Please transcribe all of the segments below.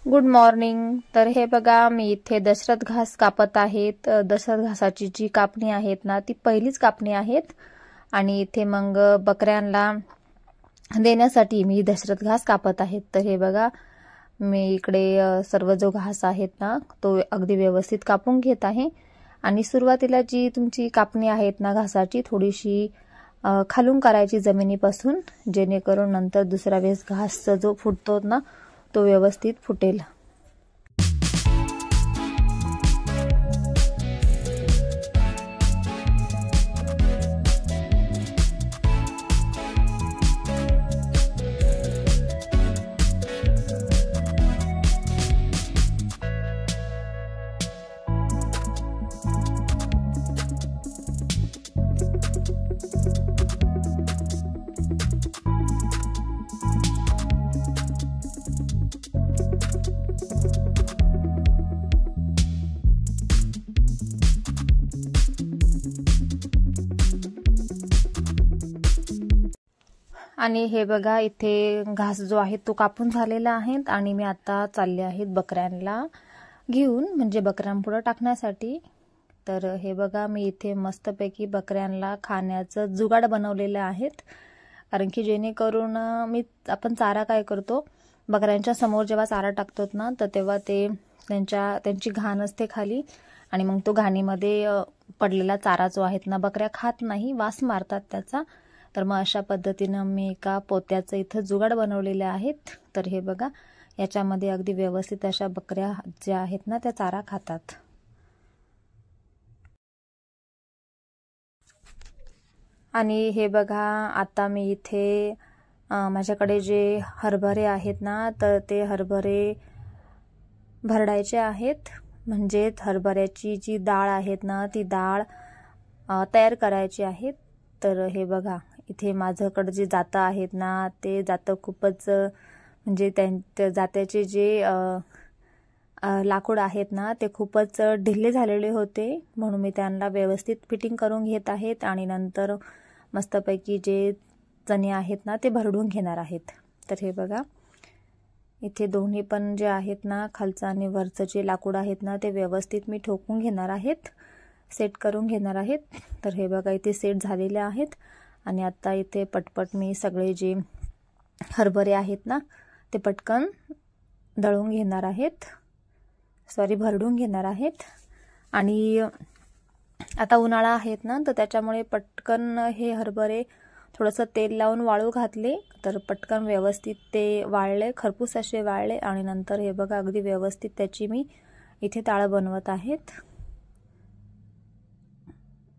Good morning. तर हे बघा, मी इथे दशरथ घास कापत आहेत। दशरथ घासाची जी कापणी आहेत ना, ती पहिलीच कापणी आहेत आणि इथे मग बकऱ्यांना देण्यासाठी मी दशरथ घास कापत आहेत। तर हे बघा, मी इकडे सर्व जो घास आहेत ना, तो अगदी व्यवस्थित कापून घेत आहे आणि सुरुवातीला जी तुमची कापणी आहेत ना घासाची, थोडीशी खालून करायची जमिनीपासून, जेणेकरून नंतर दुसरा वेळेस घास जो फुटतो ना, तो व्यवस्थित फुटेल। आणि हे बघा, इथे घास जो आहे तो कापून झालेला आहे आणि मी आता चालले आहेत बकऱ्यांना घेऊन, म्हणजे बकऱ्यांपुढे टाकण्यासाठी। तर हे बघा, मी इथे मस्तपैकी बकऱ्यांना खाण्याचं जुगाड बनवलेलं आहेत, कारण की जेणेकरून आपण चारा काय करतो, बकऱ्यांच्या समोर जेव्हा चारा टाकतो ना, तर तेव्हा त्यांची घाण असते खाली आणि मग तो घाणीमध्ये पडलेला चारा जो आहे ना, बकऱ्या खात नाही, वास मारतात त्याचा। तर मग अशा पद्धतीने मी एका पोत्याचं इथं जुगाड बनवलेले आहेत। तर हे बघा, याच्यामध्ये अगदी व्यवस्थित अशा बकऱ्या ज्या आहेत ना, त्या चारा खातात। आणि हे बघा, आता मी इथे माझ्याकडे जे हरभरे आहेत ना, तर ते हरभरे भरडायचे आहेत, म्हणजे हरभऱ्याची जी डाळ आहेत ना, ती डाळ तयार करायची आहेत। तर हे बघा, इथे माझ्याकडे जे जातं आहेत ना, ते जातं खूपच, म्हणजे त्या जात्याचे जे लाकूड आहेत ना, ते खूपच ढिल्ले झालेले होते, म्हणून मी त्यांना व्यवस्थित फिटिंग करून घेत आहेत आणि नंतर मस्तपैकी जे चणे आहेत ना, ते भरडून घेणार आहेत। तर हे बघा, इथे दोन्ही पण जे आहेत ना, खालचं आणि वरचं जे लाकूड आहेत ना, ते व्यवस्थित मी ठोकून घेणार आहेत, सेट करून घेणार आहेत। तर हे बघा, इथे सेट झालेले आहेत आणि आता इथे पटपट मी सगळे जे हरभरे आहेत ना, ते पटकन दळून घेणार आहेत, भरडून घेणार आहेत। आणि आता उन्हाळा आहेत ना, तर त्याच्यामुळे पटकन हे हरभरे थोडंसं तेल लावून वाळू घातले, तर पटकन व्यवस्थित ते वाळले, खरपूस असे वाळले आणि नंतर हे बघा, अगदी व्यवस्थित त्याची मी इथे ताळं बनवत आहेत।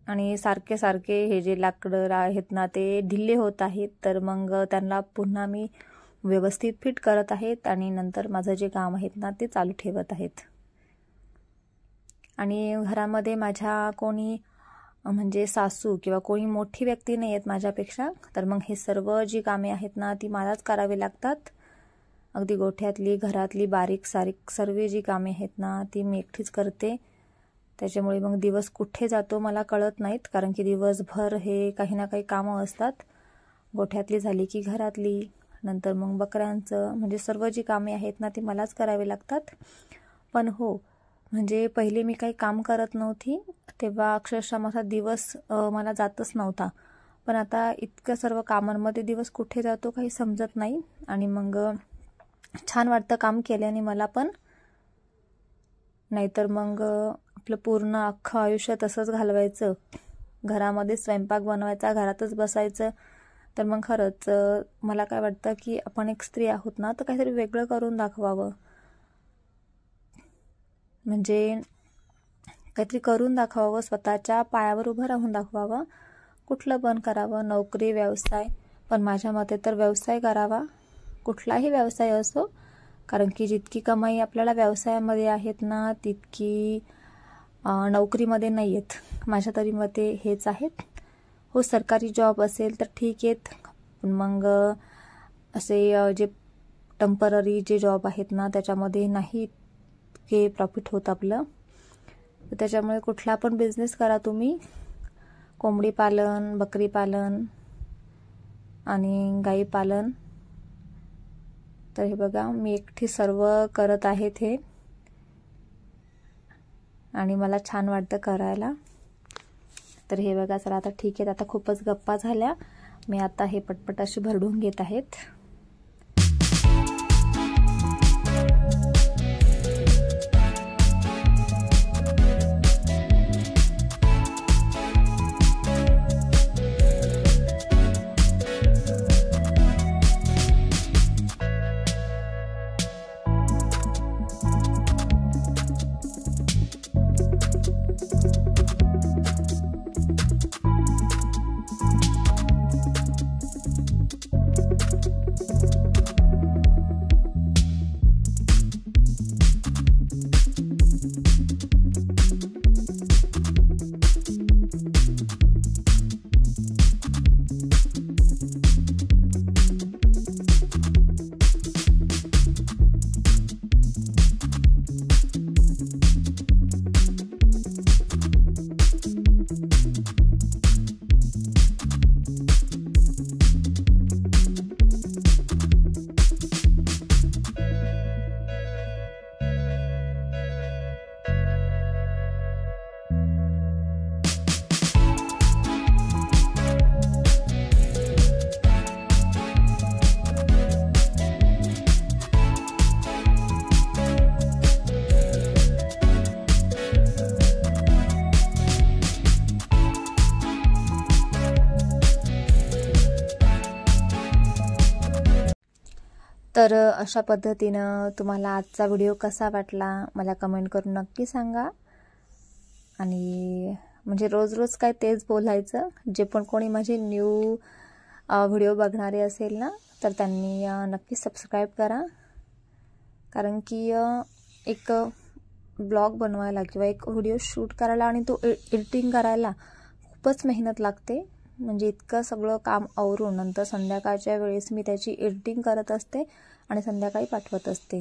आणि सारखे सारखे हे जे लाकडं आहेत ना, ते ढिल्ले होत आहेत, तर मग त्यांना पुन्हा मी व्यवस्थित फिट करत आहेत आणि नंतर माझं जे काम आहेत ना, ते चालू ठेवत आहेत। आणि घरामध्ये माझ्या कोणी म्हणजे सासू किंवा कोणी मोठी व्यक्ती नाही आहेत माझ्यापेक्षा, तर मग हे सर्व जी कामे आहेत ना, ती मलाच करावी लागतात। अगदी गोठ्यातली, घरातली बारीक सारीक सर्व जी कामे आहेत ना, ती मी एकटीच करते। त्याच्यामुळे मग दिवस कुठे जातो मला कळत नाहीत, कारण की दिवसभर हे काही ना काही कामं असतात, गोठ्यातली झाली की घरातली, नंतर मग बकऱ्यांचं, म्हणजे सर्व जी कामे आहेत ना, ती मलाच करावी लागतात। पण हो, म्हणजे पहिले मी काही काम करत नव्हती, तेव्हा अक्षरशः माझा दिवस मला जातच नव्हता, पण आता इतक्या सर्व कामांमध्ये दिवस कुठे जातो काही समजत नाही आणि मग छान वाटतं काम केल्याने मला पण, नाहीतर मग आपलं पूर्ण अख्खं आयुष्य तसंच घालवायचं, घरामध्ये स्वयंपाक बनवायचा, घरातच बसायचं, तर मग खरंच मला काय वाटतं की आपण एक स्त्री आहोत ना, तर काहीतरी वेगळं करून दाखवावं, म्हणजे काहीतरी करून दाखवावं, स्वतःच्या पायावर उभं राहून दाखवावं, कुठलं पण करावं, नोकरी, व्यवसाय, पण माझ्या मते तर व्यवसाय करावा, कुठलाही व्यवसाय असो, कारण की जितकी कमाई आपल्याला व्यवसायामध्ये आहेत ना, तितकी नोकरीमध्ये नाही आहेत, माझ्या तरी मते हेच आहेत। हो, सरकारी जॉब असेल तर ठीक आहेत, पण मग असे जे टेम्पररी जे जॉब आहेत ना, त्याच्यामध्ये नाही हे प्रॉफिट होत आपलं, तर त्याच्यामुळे कुठला पण बिझनेस करा तुम्ही, कोंबडी पालन, बकरी पालन आणि गाई पालन, तर हे बघा मी एकटी सर्व करत आहे हे आणि मला छान वाटतं करायला। तर हे बघा चला आता ठीक आहे, आता खूपच गप्पा झाल्या, मी आता हे पटपट अशी भरडून घेत आहेत। तर अशा पद्धतीनं तुम्हाला आजचा व्हिडिओ कसा वाटला मला कमेंट करून नक्की सांगा। आणि म्हणजे रोज रोज काय तेच बोलायचं, जे पण कोणी माझे न्यू व्हिडिओ बघणारे असेल ना तर त्यांनी नक्की सबस्क्राईब करा, कारण की एक ब्लॉग बनवायला किंवा एक व्हिडिओ शूट करायला आणि तो एडिटिंग करायला खूपच मेहनत लागते। म्हणजे इतकं सगळं काम आवरून नंतर संध्याकाळच्या वेळेस मी त्याची एडिटिंग करत असते आणि संध्याकाळी पाठवत असते।